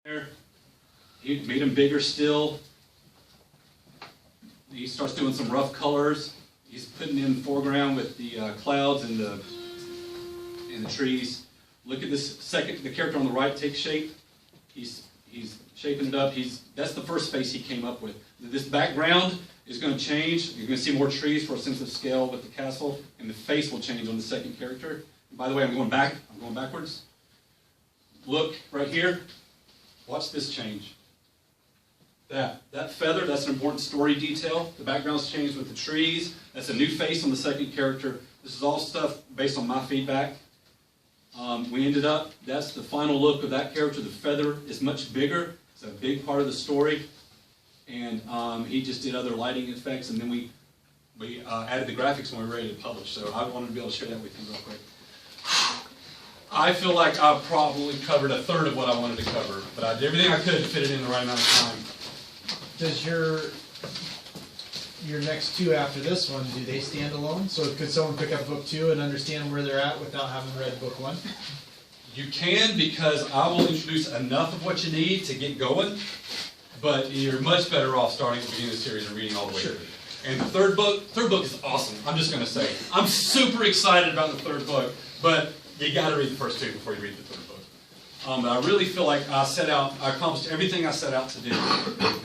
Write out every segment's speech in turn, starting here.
there. He made him bigger still. He starts doing some rough colors. He's putting in the foreground with the clouds and the trees. Look at this second. The character on the right takes shape. He's shaping it up. That's the first face he came up with. This background is going to change. You're going to see more trees for a sense of scale with the castle, and the face will change on the second character. And by the way, I'm going backwards. Look right here. Watch this change. That feather, that's an important story detail. The background's changed with the trees. That's a new face on the second character. This is all stuff based on my feedback. We ended up, that's the final look of that character. The feather is much bigger. It's a big part of the story. And he just did other lighting effects, and then we added the graphics when we were ready to publish. So I wanted to be able to share that with you real quick. I feel like I probably covered a third of what I wanted to cover, but I did everything I could to fit it in the right amount of time. Does your next two after this one, do they stand alone? So could someone pick up book 2 and understand where they're at without having read book 1? You can, because I will introduce enough of what you need to get going, but you're much better off starting at the beginning of the series and reading all the way through. And the third book is awesome. I'm just going to say, I'm super excited about the third book, but you got to read the first 2 before you read the third book. But I really feel like I accomplished everything I set out to do.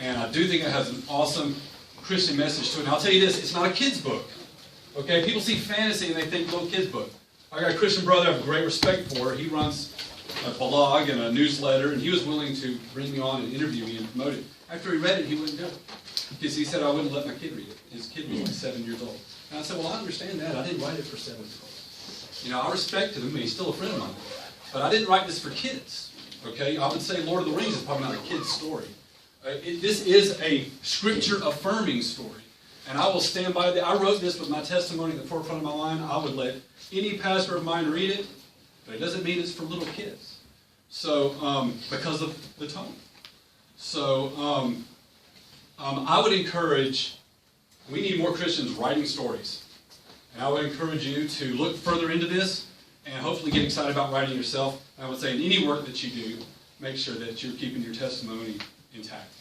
And I do think it has an awesome Christian message to it. And I'll tell you this, it's not a kid's book. Okay, people see fantasy and they think little kid's book. I got a Christian brother I have great respect for. He runs a blog and a newsletter, and he was willing to bring me on and interview me and promote it. After he read it, he wouldn't do it. Because he said I wouldn't let my kid read it. His kid was like 7 years old. And I said, well, I understand that. I didn't write it for 7 years old. You know, I respected him, and he's still a friend of mine. But I didn't write this for kids. Okay, I would say Lord of the Rings is probably not a kid's story. This is a scripture-affirming story. And I will stand by that. I wrote this with my testimony at the forefront of my mind. I would let any pastor of mine read it, but it doesn't mean it's for little kids. So, because of the tone. So, I would encourage, we need more Christians writing stories. And I would encourage you to look further into this and hopefully get excited about writing yourself. I would say in any work that you do, make sure that you're keeping your testimony intact.